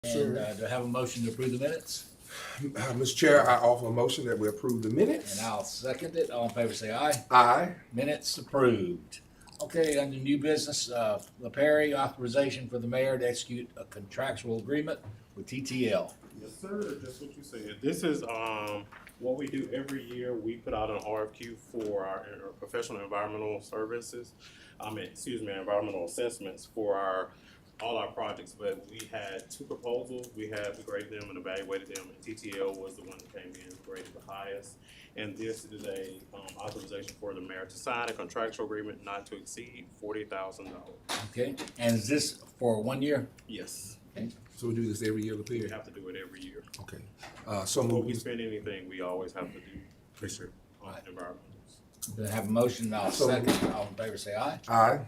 And do I have a motion to approve the minutes? Mr. Chair, I offer a motion that we approve the minutes. And I'll second it. All in favor say aye. Aye. Minutes approved. Okay, under new business, LaPerry, authorization for the mayor to execute a contractual agreement with TTL. Yes, sir, just what you said. This is, what we do every year. We put out an RFQ for our professional environmental services. Environmental assessments for all our projects, but we had two proposals. We graded them and evaluated them, and TTL was the one that came in and graded the highest. And this is a, authorization for the mayor to sign a contractual agreement not to exceed $40,000. Okay, and is this for 1 year? Yes, So we do this every year, we LaPierre? have to do it every year. Okay. So Before we moved. spend anything, we always have to do Yes, sir. environmentals. Do I have a motion? I'll So second. All in favor say aye. Aye.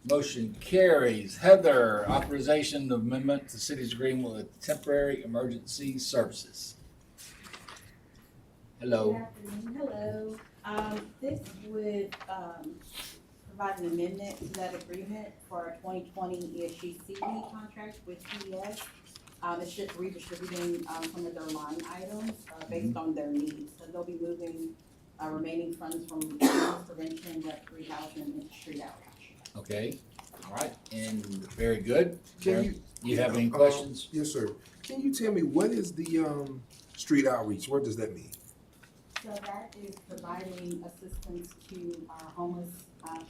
Motion carries. Heather, authorization of amendment to city's agreement with temporary emergency services. Good Hello. afternoon. Hello. This would provide an amendment to that agreement for our 2020 ESG contract with TES. It's just redistributing some of their line items based on their needs. So they'll be moving remaining funds from homeless prevention, rec housing, and street outreach. Okay, all right, and very good. Can You have any questions? Yes, sir. Can you tell me what is the street outreach? What does that mean? So that is providing assistance to our homeless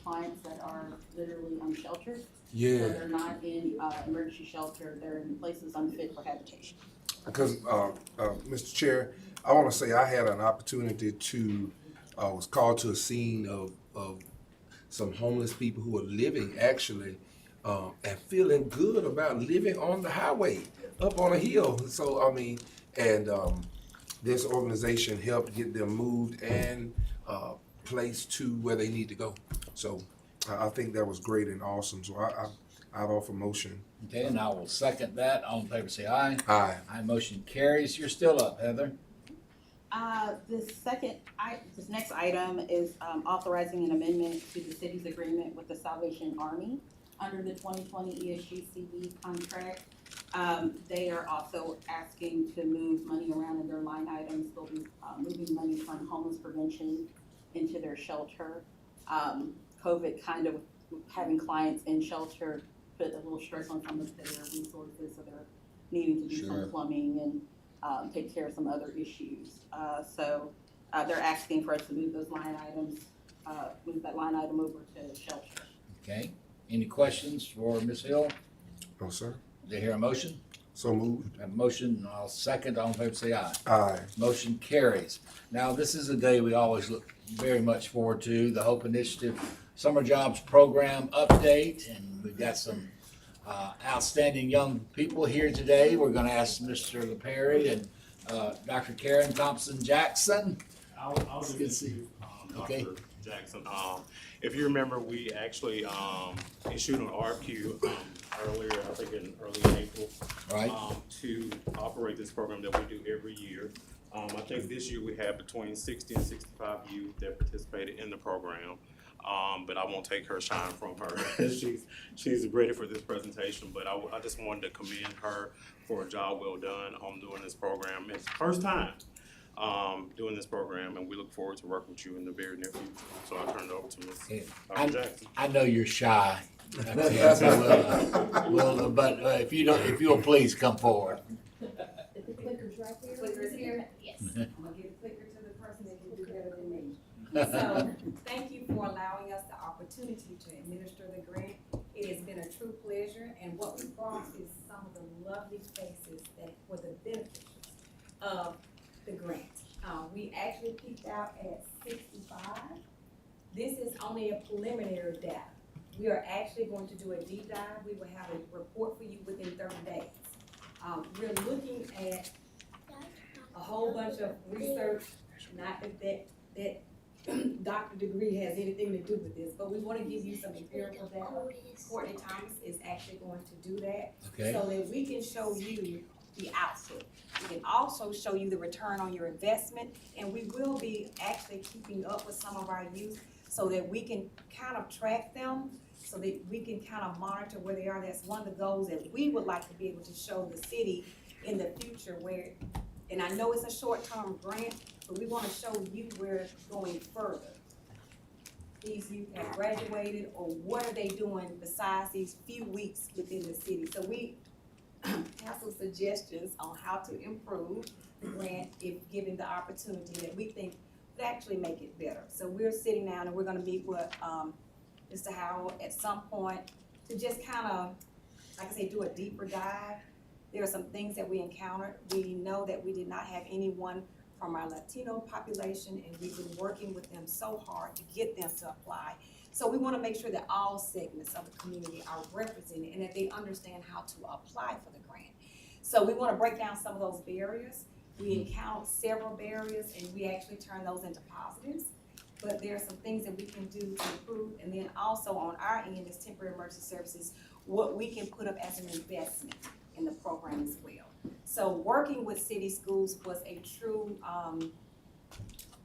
clients that are literally unsheltered. So Yeah, they're not in emergency shelter, they're in places unfit for habitation. because Mr. Chair, I want to say I had an opportunity to was called to a scene of some homeless people who are living actually and feeling good about living on the highway up on a hill. So I mean, and this organization helped get them moved and placed to where they need to go. So I think that was great and awesome. So I'd offer motion. Okay, and I will second that. All in favor say aye. Aye. Aye, motion carries. You're still up, Heather. This next item is authorizing an amendment to the city's agreement with the Salvation Army under the 2020 ESGCB contract. They are also asking to move money around in their line items. They'll be moving money from homeless prevention into their shelter. COVID kind of having clients in shelter put a little stress on some of their resources, so they're needing to do Sure. some plumbing and take care of some other issues. So they're asking for us to move those line items, move that line item over to shelter. Okay, any questions for Ms. Hill? No, sir. Do you hear a motion? So moved. Have a motion, I'll second. All in favor say aye. Aye. Motion carries. Now, this is a day we always look very much forward to, the Hope Initiative Summer Jobs Program update, and we've got some outstanding young people here today. We're gonna ask Mr. LaPerry and Dr. Karen Thompson-Jackson. I'll Good to give see you, Okay. Dr. Jackson. If you remember, we actually issued an RFQ earlier, I think in early April, Right. to operate this program that we do every year. I think this year we had between 60 and 65 youth that participated in the program. But I won't take her shine from her. she's ready for this presentation, but I just wanted to commend her for a job well done on doing this program. It's the first time doing this program, and we look forward to working with you in the very near future. So I'll turn it over to Ms. Okay. Dr. Jackson. I know you're shy, but if you'll please come forward. The clicker's right there. Clicker's here? Yes. I'm gonna give the clicker to the person that can do better than me. So, thank you for allowing us the opportunity to administer the grant. It has been a true pleasure, and what we brought is some of the lovely faces that were the beneficiaries of the grant. We actually peaked out at 65. This is only a preliminary data. We are actually going to do a deep dive. We will have a report for you within 30 days. We're looking at a whole bunch of research, not that doctor degree has anything to do with this, but we want to give you some empirical data. Courtney Thomas is actually going to do that, Okay. so that we can show you the output. We can also show you the return on your investment, and we will be actually keeping up with some of our youth so that we can kind of track them, so that we can kind of monitor where they are. That's one of the goals that we would like to be able to show the city in the future where, and I know it's a short-term grant, but we want to show you where it's going further. These youth have graduated, or what are they doing besides these few weeks within the city? So we have some suggestions on how to improve the grant if given the opportunity that we think would actually make it better. So we're sitting down and we're gonna meet with Mr. Howell at some point to just kind of, like I say, do a deeper dive. There are some things that we encountered. We know that we did not have anyone from our Latino population, and we've been working with them so hard to get them to apply. So we want to make sure that all segments of the community are represented and that they understand how to apply for the grant. So we want to break down some of those barriers. We encountered several barriers and we actually turn those into positives. But there are some things that we can do to improve. And then also on our end as temporary emergency services, what we can put up as an investment in the program as well. So working with city schools was a true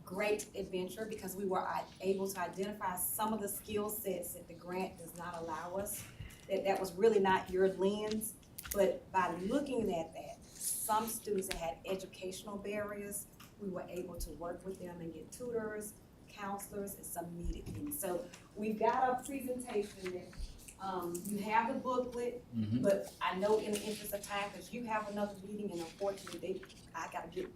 great adventure because we were able to identify some of the skill sets that the grant does not allow us. That was really not your lens, but by looking at that, some students that had educational barriers, we were able to work with them and get tutors, counselors, and some needed things. So we've got a presentation that you have the booklet, but I know in the interest of time, because you have another meeting, and unfortunately, I gotta get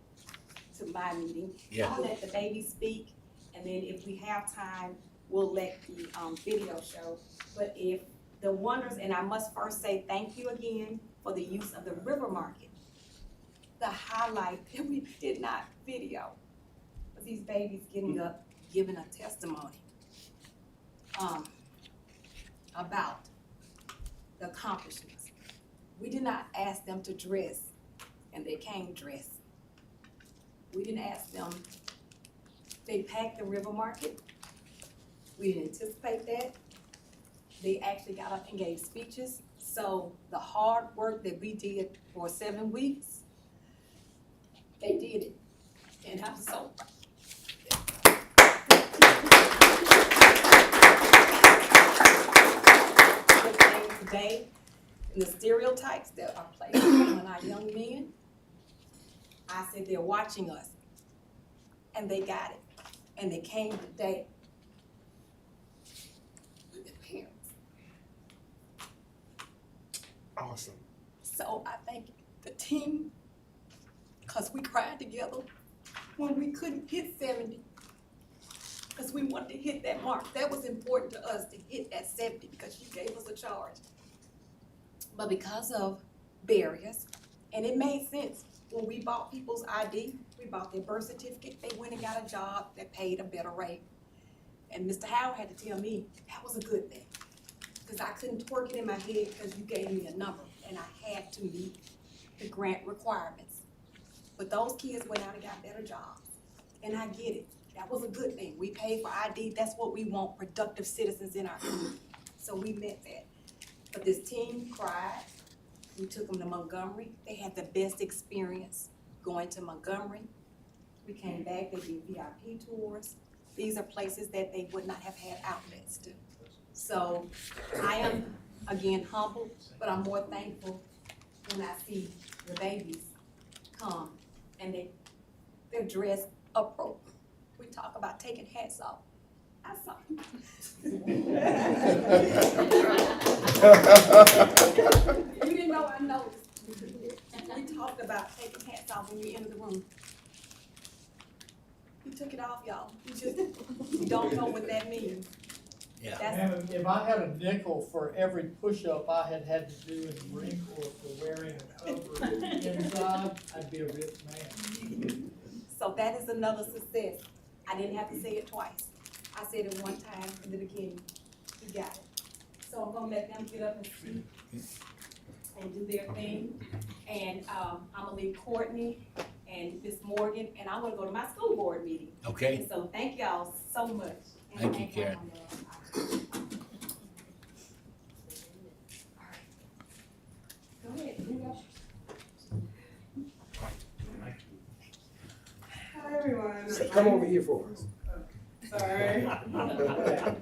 to my meeting. Yeah. I'll let the baby speak, and then if we have time, we'll let the video show. But if the wonders, and I must first say thank you again for the use of the river market. The highlight that we did not video was these babies getting up, giving a testimony about the accomplishments. We did not ask them to dress, and they came dressed. We didn't ask them, they packed the river market. We didn't anticipate that. They actually got up and gave speeches. So the hard work that we did for 7 weeks, they did it. And I'm so proud. Today, and the stereotypes that are placed on our young men, I said they're watching us, and they got it, and they came today with their parents. Awesome. So I thank the team, because we cried together when we couldn't hit 70, because we wanted to hit that mark. That was important to us, to hit that 70, because she gave us a charge. But because of barriers, and it made sense, when we bought people's ID, we bought their birth certificate, they went and got a job that paid a better rate. And Mr. Howard had to tell me that was a good thing, because I couldn't twerk it in my head because you gave me a number, and I had to meet the grant requirements. But those kids went out and got better jobs, and I get it. That was a good thing. We paid for ID, that's what we want, productive citizens in our community. So we met that. But this team cried. We took them to Montgomery. They had the best experience going to Montgomery. We came back, they did VIP tours. These are places that they would not have had outlets to. So I am, again, humbled, but I'm more thankful when I see the babies come and they're dressed appropriately. We talk about taking hats off. I saw them. You didn't know I noticed. We talked about taking hats off when you enter the room. You took it off, y'all. You don't know what that means. Yeah. And if I had a nickel for every push-up I had to do in the Marine Corps for wearing a cover inside, I'd be a rich man. So that is another success. I didn't have to say it twice. I said it one time, and then again, you got it. So I'm gonna let them get up and speak and do their thing. And I'm gonna leave Courtney and Miss Morgan, and I'm gonna go to my school board meeting. Okay. And so thank y'all so much. And Thank you, y'all. Karen. Go ahead, you go. Hi, everyone. Come over here for us. Sorry. Okay.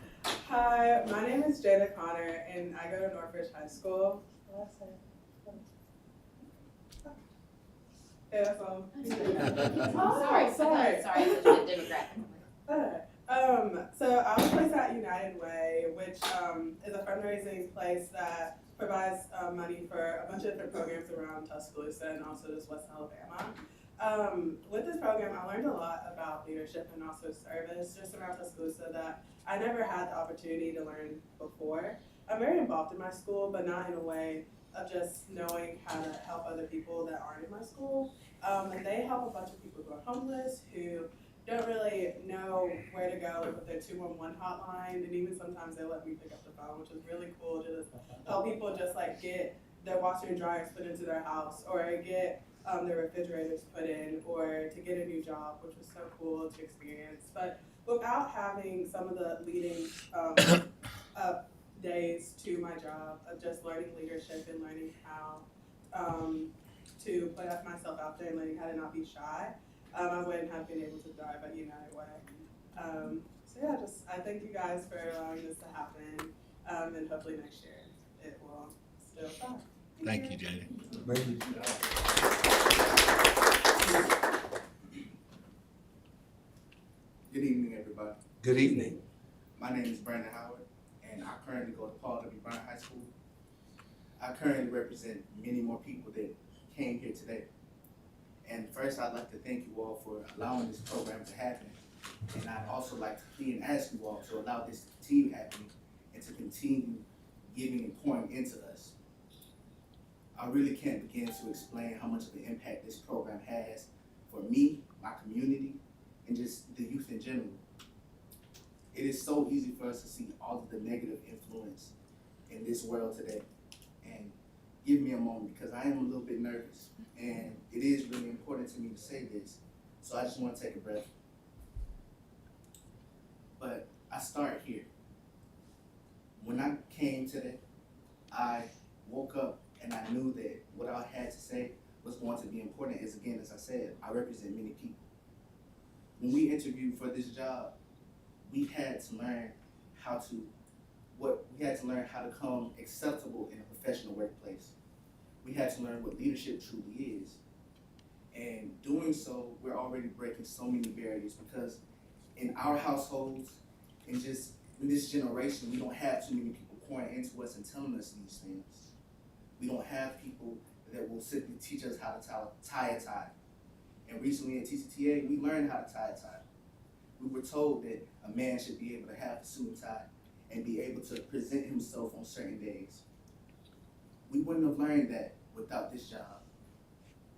Hi, my name is Jada Connor, and I go to Northridge High School. Yeah, that's all. Sorry, sorry. sorry, it's a demographic. So I was placed at United Way, which is a fundraising place that provides money for a bunch of different programs around Tuscaloosa and also just West Alabama. With this program, I learned a lot about leadership and also service just around Tuscaloosa that I never had the opportunity to learn before. I'm very involved in my school, but not in a way of just knowing how to help other people that aren't in my school. And they help a bunch of people who are homeless, who don't really know where to go with their 211 hotline, and even sometimes they let me pick up the phone, which is really cool to just help people just like get their washer and dryers put into their house, or get their refrigerators put in, or to get a new job, which was so cool to experience. But without having some of the leading days to my job of just learning leadership and learning how to put myself out there and learning how to not be shy, I wouldn't have been able to thrive at United Way. So yeah, I thank you guys for allowing this to happen, and hopefully next year it will still thrive. Thank you, Jada. Thank you. Good evening, everybody. Good evening. My name is Brandon Howard, and I currently go to Paul W. Brown High School. I currently represent many more people that came here today. And first, I'd like to thank you all for allowing this program to happen. And I'd also like to plead and ask you all to allow this to continue happening and to continue giving and pouring into us. I really can't begin to explain how much of an impact this program has for me, my community, and just the youth in general. It is so easy for us to see all of the negative influence in this world today. And give me a moment, because I am a little bit nervous, and it is really important to me to say this, so I just want to take a breath. But I start here. When I came today, I woke up and I knew that what I had to say was going to be important, as again, as I said, I represent many people. When we interviewed for this job, we had to learn how to become acceptable in a professional workplace. We had to learn what leadership truly is. And doing so, we're already breaking so many barriers, because in our households, and just in this generation, we don't have too many people pouring into us and telling us these things. We don't have people that will simply teach us how to tie a tie. And recently at TCTA, we learned how to tie a tie. We were told that a man should be able to have a suit and tie and be able to present himself on certain days. We wouldn't have learned that without this job.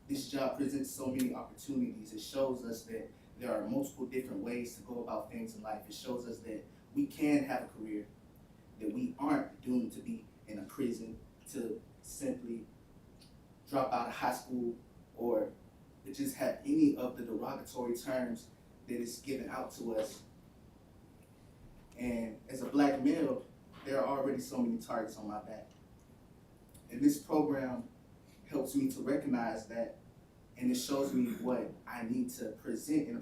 This job presents so many opportunities. It shows us that there are multiple different ways to go about things in life. It shows us that we can have a career, that we aren't doomed to be in a prison, to simply drop out of high school, or to just have any of the derogatory terms that is given out to us. And as a black male, there are already so many targets on my back. And this program helps me to recognize that, and it shows me what I need to present in a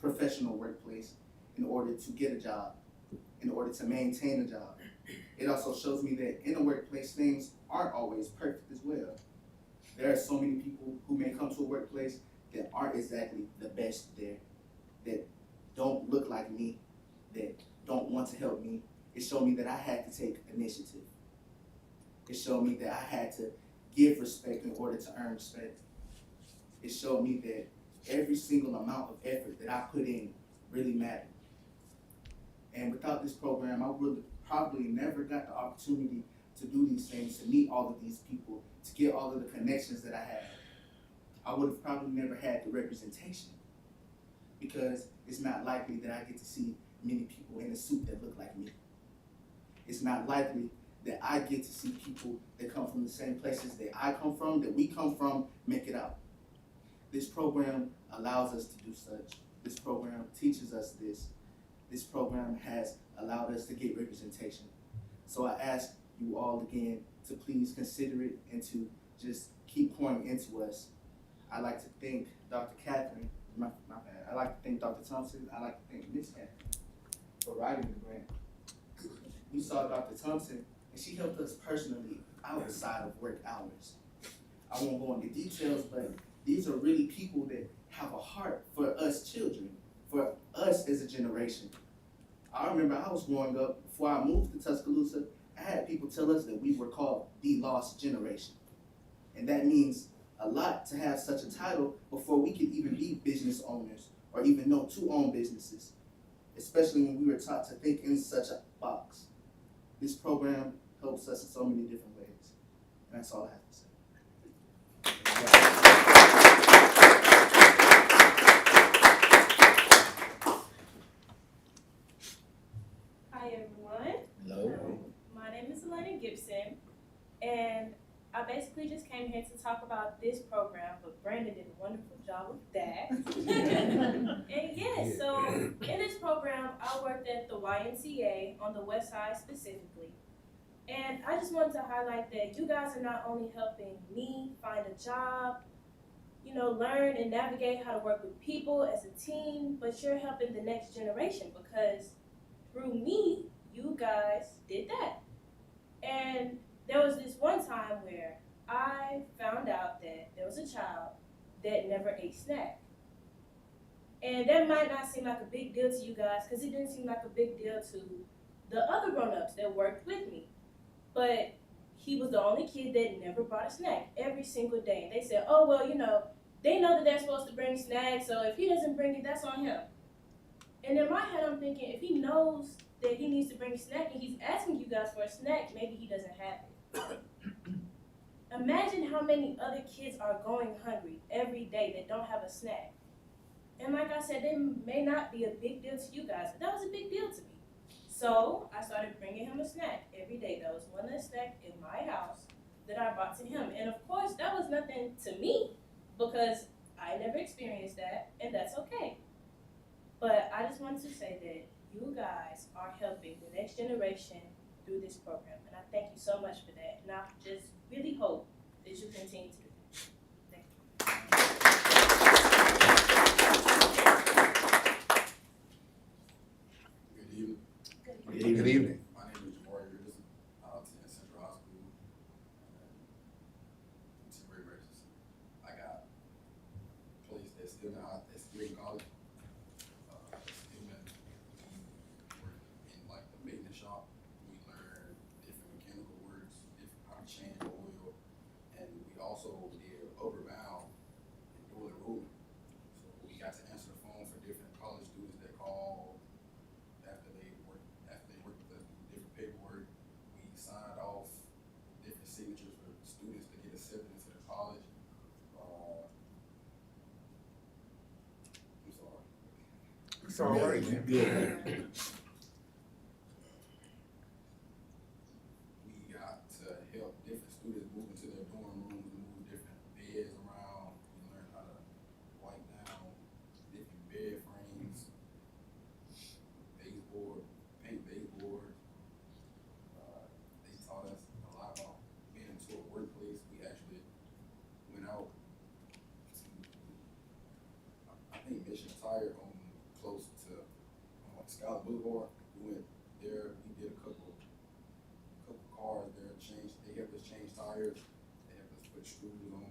professional workplace in order to get a job, in order to maintain a job. It also shows me that in a workplace, things aren't always perfect as well. There are so many people who may come to a workplace that aren't exactly the best there, that don't look like me, that don't want to help me. It showed me that I had to take initiative. It showed me that I had to give respect in order to earn respect. It showed me that every single amount of effort that I put in really mattered. And without this program, I would have probably never got the opportunity to do these things, to meet all of these people, to get all of the connections that I had. I would have probably never had the representation, because it's not likely that I get to see many people in a suit that look like me. It's not likely that I get to see people that come from the same places that I come from, that we come from, make it out. This program allows us to do such. This program teaches us this. This program has allowed us to get representation. So I ask you all again to please consider it and to just keep pouring into us. I'd like to thank Dr. Catherine, my bad. I'd like to thank Dr. Thompson. I'd like to thank Ms. Catherine for writing the grant. We saw Dr. Thompson, and she helped us personally outside of work hours. I won't go into details, but these are really people that have a heart for us children, for us as a generation. I remember I was growing up, before I moved to Tuscaloosa, I had people tell us that we were called the lost generation. And that means a lot to have such a title before we could even be business owners or even know to own businesses, especially when we were taught to think in such a box. This program helps us in so many different ways. And that's all I have to say. Hi everyone, Hello. my name is Elena Gibson, and I basically just came here to talk about this program, but Brandon did a wonderful job with that. And yes, so in this program, I worked at the YMCA on the west side specifically. And I just wanted to highlight that you guys are not only helping me find a job, you know, learn and navigate how to work with people as a team, but you're helping the next generation because through me, you guys did that. And there was this one time where I found out that there was a child that never ate snack. And that might not seem like a big deal to you guys because it didn't seem like a big deal to the other grown-ups that worked with me. But he was the only kid that never brought a snack every single day. And they said, oh, well, you know, they know that they're supposed to bring snacks, so if he doesn't bring it, that's on him. And in my head, I'm thinking, if he knows that he needs to bring a snack and he's asking you guys for a snack, maybe he doesn't have it. Imagine how many other kids are going hungry every day that don't have a snack. And like I said, it may not be a big deal to you guys, but that was a big deal to me. So I started bringing him a snack every day. There was one less snack in my house that I brought to him. And of course, that was nothing to me because I never experienced that, and that's okay. But I just wanted to say that you guys are helping the next generation through this program. And I thank you so much for that. And I just really hope that you continue to do that. Thank you. Good evening. Good evening. My name is Jamari Richardson. I attend Central High School. Temporary emergency. I got placed at still in college. Student, we work in like the maintenance shop. We learn different mechanical works, different how to change oil, and we also did upward bound and dual enrollment. So we got to answer the phone for different college students that call after they work with us, do different paperwork. We signed off different signatures for students to get accepted into the college. I'm sorry. It's all right, man. We got to help different students move into their dorm rooms, move different beds around. We learned how to wipe down different bed frames, baseboard, paint baseboards. They taught us a lot about being into a workplace. We actually went out to, I think Mission Tire on close to Skyler Boulevard. We went there. We did a couple cars there. They helped us change tires. They helped us put screws on.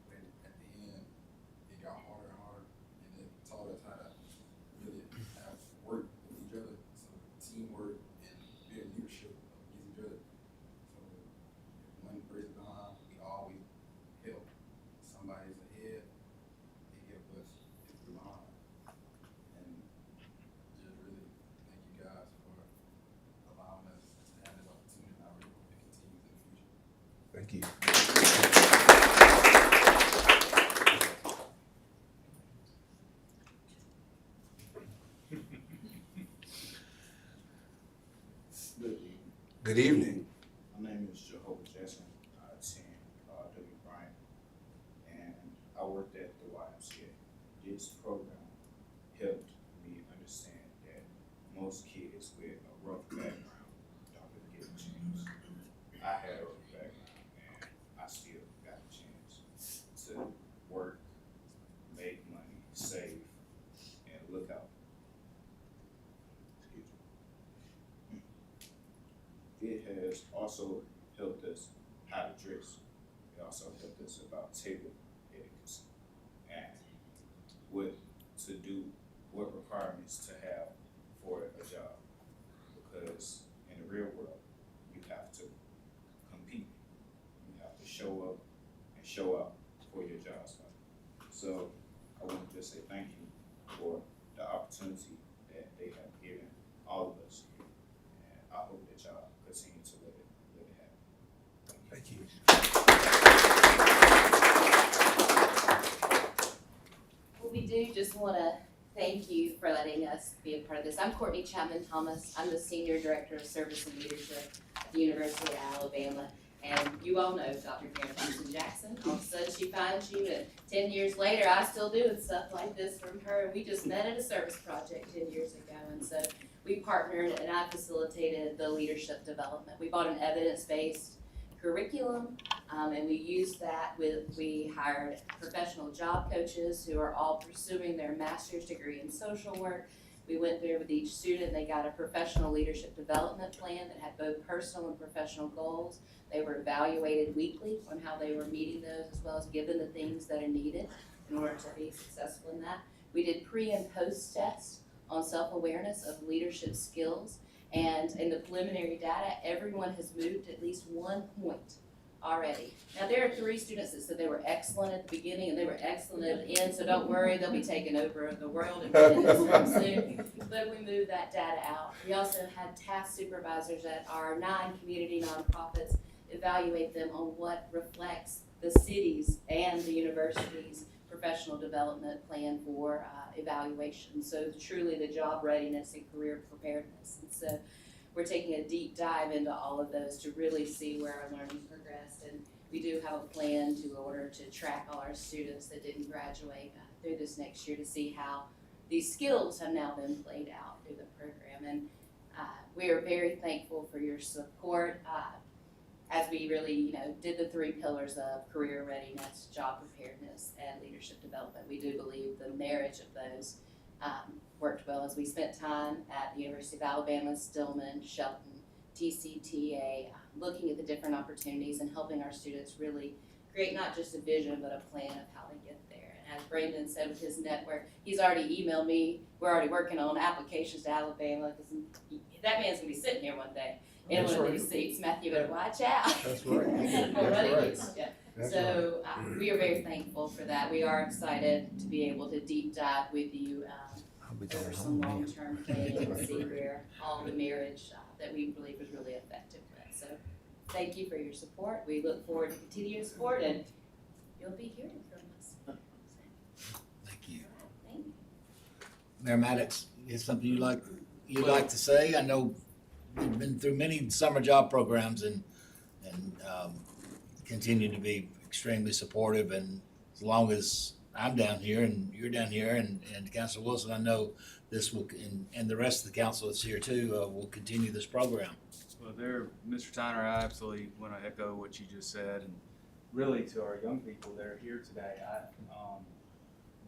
But at the end, it got harder and harder, and it taught us how to really have work with each other. So teamwork and being leadership against each other. So if one person behind, we always help. Somebody's ahead, they help us if we're behind. And just really thank you guys for allowing us to have this opportunity. I really hope it continues in the future. Thank you. Good evening. Good evening. My name is Jehovah Jackson. I attend W. Bryant, and I worked at the YMCA. This program helped me understand that most kids with a rough background don't really get a chance. I had a rough background, and I still got a chance to work, make money, save, and look out also helped us how to dress. It also helped us about table etiquette and what to do, what requirements to have for a job. Because in the real world, you have to compete. You have to show up and show out for your job spot. So I want to just say thank you for the opportunity that they have given all of us here. And I hope that y'all continue to let it happen. Thank you. Well, we do just want to thank you for letting us be a part of this. I'm Courtney Chapman Thomas. I'm the Senior Director of Service and Leadership at the University of Alabama. And you all know Dr. Karen Thompson Jackson. All of a sudden she finds you, and 10 years later I still doing stuff like this from her. We just met at a service project 10 years ago, and so we partnered and I facilitated the leadership development. We bought an evidence-based curriculum, and we used that we hired professional job coaches who are all pursuing their master's degree in social work. We went through with each student, they got a professional leadership development plan that had both personal and professional goals. They were evaluated weekly on how they were meeting those, as well as given the things that are needed in order to be successful in that. We did pre and post tests on self-awareness of leadership skills. And in the preliminary data, everyone has moved at least 1 point already. Now, there are 3 students that said they were excellent at the beginning and they were excellent at the end, so don't worry, they'll be taking over the world in minutes soon. But we moved that data out. We also had task supervisors at our 9 community nonprofits evaluate them on what reflects the city's and the university's professional development plan for evaluation. So truly the job readiness and career preparedness. And so we're taking a deep dive into all of those to really see where our learning progressed. And we do have a plan in order to track all our students that didn't graduate through this next year to see how these skills have now been played out through the program. And we are very thankful for your support. As we really, did the 3 pillars of career readiness, job preparedness, and leadership development. We do believe the marriage of those worked well as we spent time at the University of Alabama, Stillman, Shelton, TCTA, looking at the different opportunities and helping our students really create not just a vision, but a plan of how they get there. And as Brandon said with his network, he's already emailed me, we're already working on applications to Alabama, because that man's gonna be sitting here one day in one of these seats. Matthew, better watch out. That's right. That's So we are very thankful for that. We are excited to be able to deep dive with you over some long-term planning and see where all the marriage that we believe was really effective with. So thank you for your support. We look forward to continued support, and you'll be hearing from us. Thank you. Thank you. Mayor Maddox, is something you'd like to say? I know we've been through many summer job programs and continue to be extremely supportive. And as long as I'm down here and you're down here and Councilor Wilson, I know this will, and the rest of the council that's here too, will continue this program. Well, Mr. Tyner, I absolutely want to echo what you just said, and really to our young people that are here today,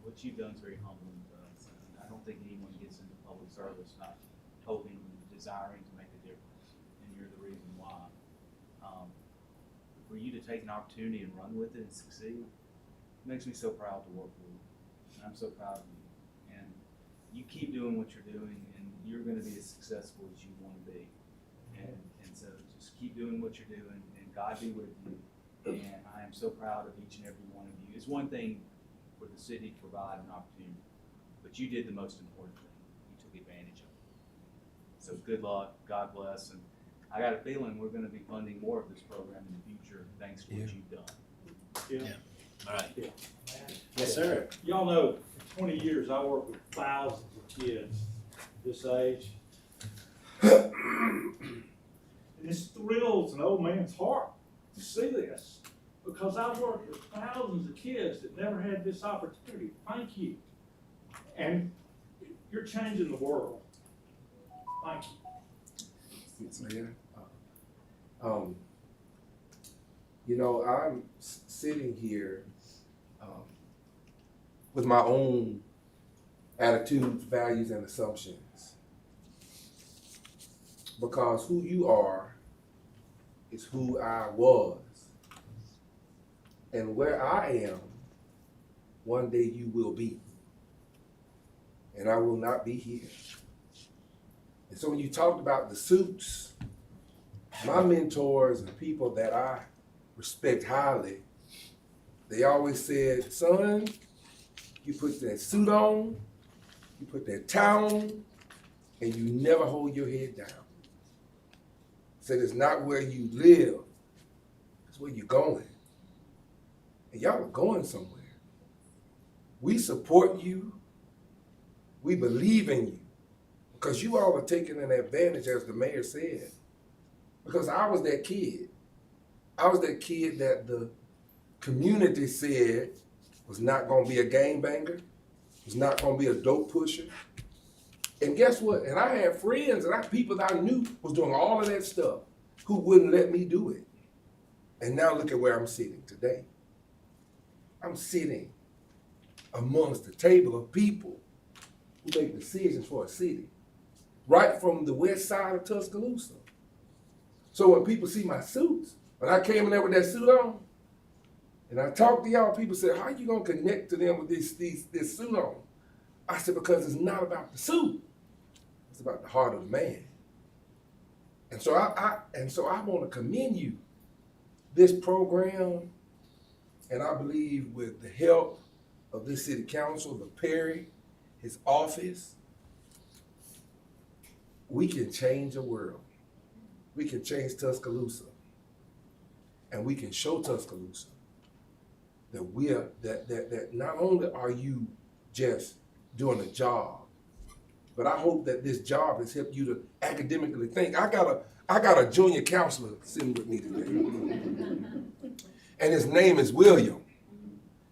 what you've done is very humbling to us. And I don't think anyone gets into public service not hoping and desiring to make a difference, and you're the reason why. For you to take an opportunity and run with it and succeed makes me so proud to work with you. And I'm so proud of you. And you keep doing what you're doing, and you're going to be as successful as you want to be. And so just keep doing what you're doing, and God be with you. And I am so proud of each and every one of you. It's one thing for the city to provide an opportunity, but you did the most important thing. You took advantage of it. So good luck, God bless, and I got a feeling we're going to be funding more of this program in the future thanks to what you've done. All right. Yeah. Yes, sir. Y'all know, for 20 years, I worked with thousands of kids this age. And this thrills an old man's heart to see this, because I've worked with thousands of kids that never had this opportunity. Thank you. And you're changing the world. Thank you. Mayor, I'm sitting here with my own attitudes, values, and assumptions. Because who you are is who I was. And where I am, one day you will be. And I will not be here. And so when you talked about the suits, my mentors and people that I respect highly, they always said, son, you put that suit on, you put that tie on, and you never hold your head down. Said it's not where you live, it's where you're going. And y'all are going somewhere. We support you. We believe in you. Because you all are taking an advantage, as the mayor said. Because I was that kid. I was that kid that the community said was not going to be a gangbanger, was not going to be a dope pusher. And guess what? And I had friends and people that I knew was doing all of that stuff who wouldn't let me do it. And now look at where I'm sitting today. I'm sitting amongst a table of people who make decisions for a city, right from the west side of Tuscaloosa. So when people see my suits, when I came in there with that suit on, and I talked to y'all, people said, how you gonna connect to them with this suit on? I said, because it's not about the suit, it's about the heart of the man. And so I want to commend you. This program, and I believe with the help of this city council, the Perry, his office, we can change the world. We can change Tuscaloosa. And we can show Tuscaloosa that that not only are you just doing a job, but I hope that this job has helped you to academically think. I got a junior counselor sitting with me today. And his name is William.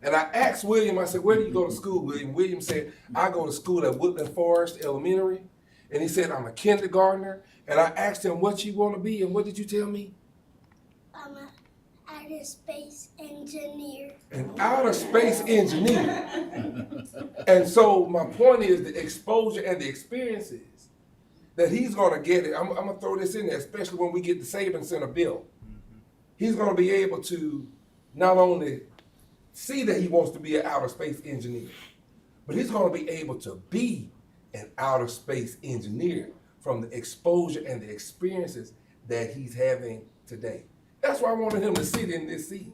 And I asked William, I said, where do you go to school, William? William said, I go to school at Woodland Forest Elementary. And he said, I'm a kindergartner. And I asked him what you want to be, and what did you tell me? I'm an outer space engineer. An outer space engineer. And so my point is the exposure and the experiences that he's going to get. I'm going to throw this in there, especially when we get the Savings Center built. He's going to be able to not only see that he wants to be an outer space engineer, but he's going to be able to be an outer space engineer from the exposure and the experiences that he's having today. That's why I wanted him to sit in this seat,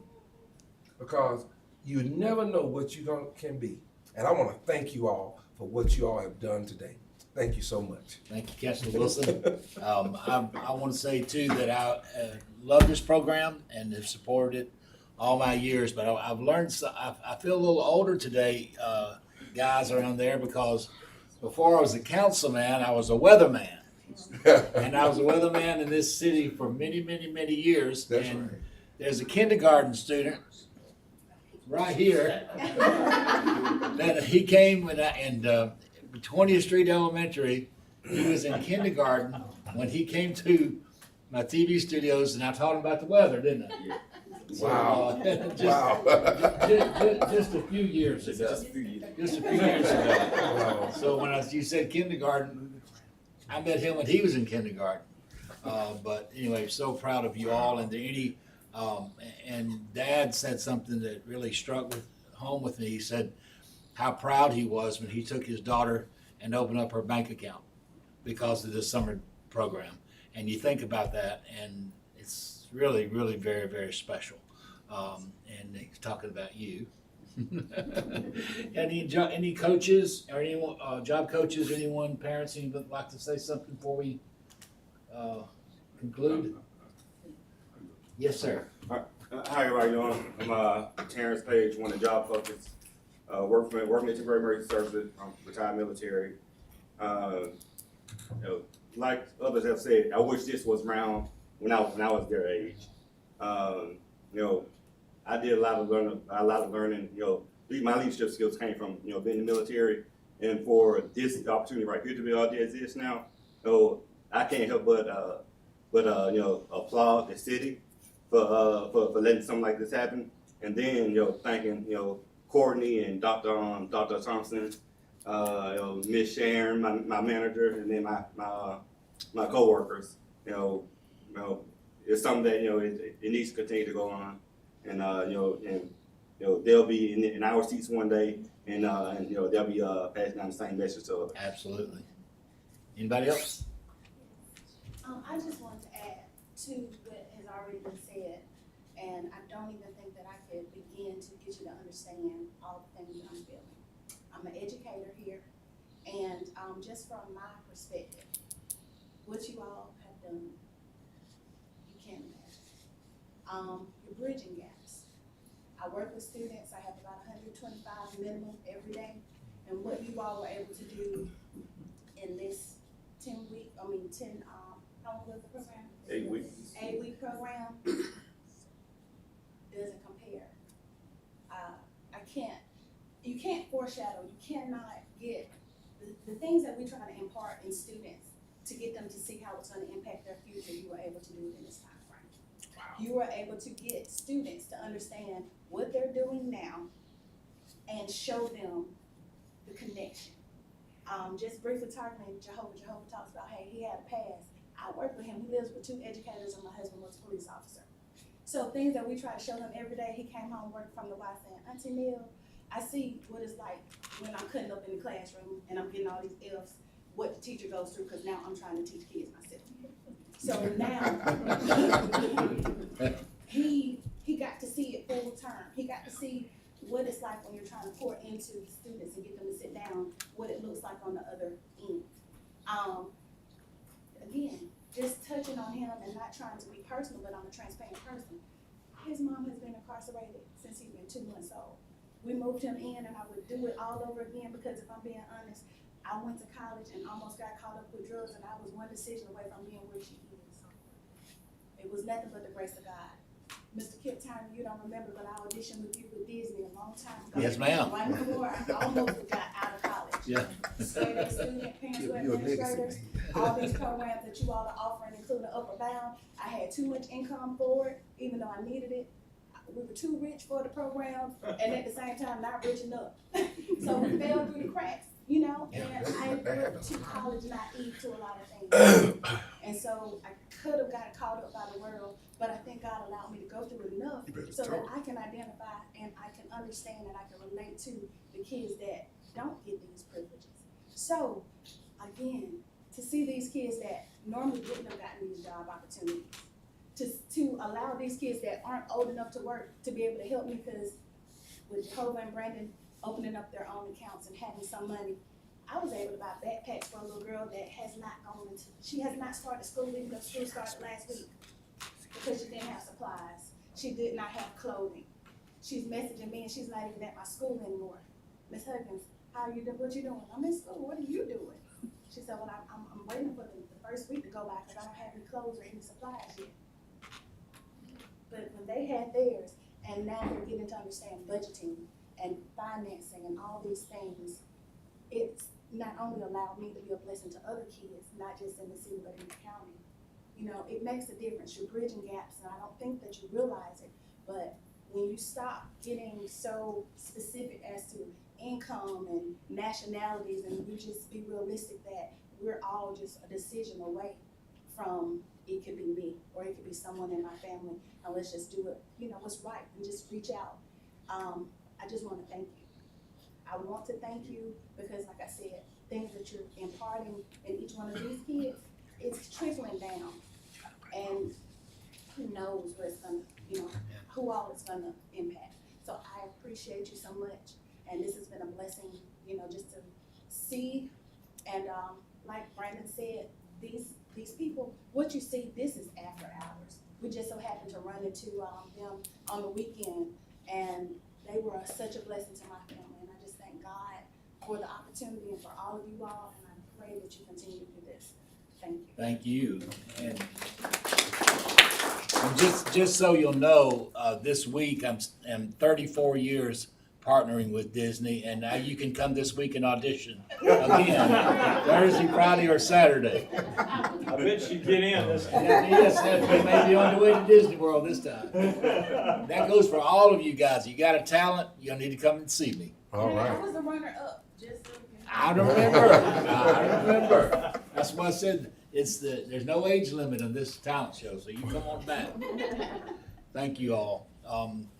because you never know what you can be. And I want to thank you all for what you all have done today. Thank you so much. Thank you, Councilor Wilson. I want to say too that I love this program and have supported it all my years, but I've learned, I feel a little older today, guys around there, because before I was a councilman, I was a weatherman. And I was a weatherman in this city for many, many, many years. That's and right. There's a kindergarten student right here that he came with, and 20th Street Elementary, he was in kindergarten when he came to my TV studios, and I taught him about the weather, didn't I? Wow. So, Wow. just a few years ago. Just a few years ago. Wow. So when you said kindergarten, I met him when he was in kindergarten. But anyway, so proud of you all. And and Dad said something that really struck home with me. He said how proud he was when he took his daughter and opened up her bank account because of this summer program. And you think about that, and it's really, really very, very special. And he's talking about you. Any coaches or anyone, job coaches, anyone, parents, who would like to say something before we conclude? Yes, sir. Hi, everybody doing? I'm Terrence Page, one of the job focus. Working at Temporary Emergency Services. I'm retired military. Like others have said, I wish this was around when I was their age. I did a lot of learning. My leadership skills came from being in the military, and for this opportunity right here to be able to exist now, I can't help but applaud the city for letting something like this happen, and then thanking Courtney and Dr. Thompson, Miss Sharon, my manager, and then my coworkers. it's something that, it needs to continue to go on. And, they'll be in our seats one day, and they'll be passing down the same message to others. Absolutely. Anybody else? I just wanted to add to what has already been said, and I don't even think that I could begin to get you to understand all the things that I'm feeling. I'm an educator here, and just from my perspective, what you all have done, you can't imagine. You're bridging gaps. I work with students, I have about 125 minimum every day, and what you all were able to do in this 10, how long was the program? 8 weeks. 8-week program doesn't compare. You can't foreshadow, you cannot get the things that we try to impart in students to get them to see how it's gonna impact their future, you were able to do it in this time frame. Wow. You were able to get students to understand what they're doing now and show them the connection. Just briefly talking to Jehovah talks about, hey, he had a past. I work with him, he lives with 2 educators and my husband was a police officer. So things that we try to show him every day, he came home working from the Y saying, Auntie Neil, I see what it's like when I'm cutting up in the classroom and I'm getting all these F's, what the teacher goes through, because now I'm trying to teach kids myself. So now, he got to see it full term. He got to see what it's like when you're trying to pour into the students and get them to sit down, what it looks like on the other end. Again, just touching on him and not trying to be personal, but I'm a transparent person. His mom has been incarcerated since he's been 2 months old. We moved him in and I would do it all over again because if I'm being honest, I went to college and almost got caught up with drugs and I was one decision away from being where she is. It was nothing but the grace of God. Mr. Kip Turner, you don't remember, but I auditioned with you with Disney a long time ago. Yes, ma'am. Right before I almost got out of college. Yeah. Straight A student, parents were administrators, all these programs that you all are offering, including Upper Bound. I had too much income for it, even though I needed it. We were too rich for the programs, and at the same time, not rich enough. So we fell through the cracks, and I went to college naive to a lot of things. And so I could have gotten caught up by the world, but I think God allowed me to go through it enough so that I can identify and I can understand and I can relate to the kids that don't get these privileges. So, again, to see these kids that normally wouldn't have gotten these job opportunities, to allow these kids that aren't old enough to work to be able to help me, because with Jehovah and Brandon opening up their own accounts and having some money, I was able to buy backpacks for a little girl that has not started school, even though school started last week, because she didn't have supplies. She did not have clothing. She's messaging me and she's not even at my school anymore. Miss Huggins, how are you doing? What you doing? I'm in school. What are you doing? She said, well, I'm waiting for the first week to go by because I don't have any clothes or any supplies yet. But when they had theirs, and now they're getting to understand budgeting and financing and all these things, it's not only allowed me to be a blessing to other kids, not just in the city, but in the county. It makes a difference. You're bridging gaps, and I don't think that you realize it, but when you stop getting so specific as to income and nationalities, and you just be realistic that we're all just a decision away from, it could be me, or it could be someone in my family, and let's just do it, what's right, and just reach out. I just want to thank you. I want to thank you because, like I said, things that you're imparting in each one of these kids, it's trickling down, and who knows where it's gonna, who all it's gonna impact. So I appreciate you so much, and this has been a blessing, just to see, and like Brandon said, these people, what you see, this is after hours. We just so happened to run into them on the weekend, and they were such a blessing to my family, and I just thank God for the opportunity and for all of you all, and I pray that you continue to do this. Thank you. Thank you. And just so you'll know, this week I'm 34 years partnering with Disney, and now you can come this week and audition again, Thursday, Friday, or Saturday. I bet she'd get in this time. Yes, we may be on the way to Disney World this time. That goes for all of you guys. You got a talent, you'll need to come and see me. All I right. was the runner-up, just so you know. I remember. That's why I said there's no age limit on this talent show, so you come on back. Thank you all,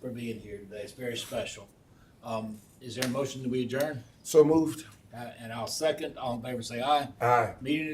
for being here today. It's very special. Is there a motion that we adjourn? So moved. And I'll second. All in favor say aye. Aye. Meeting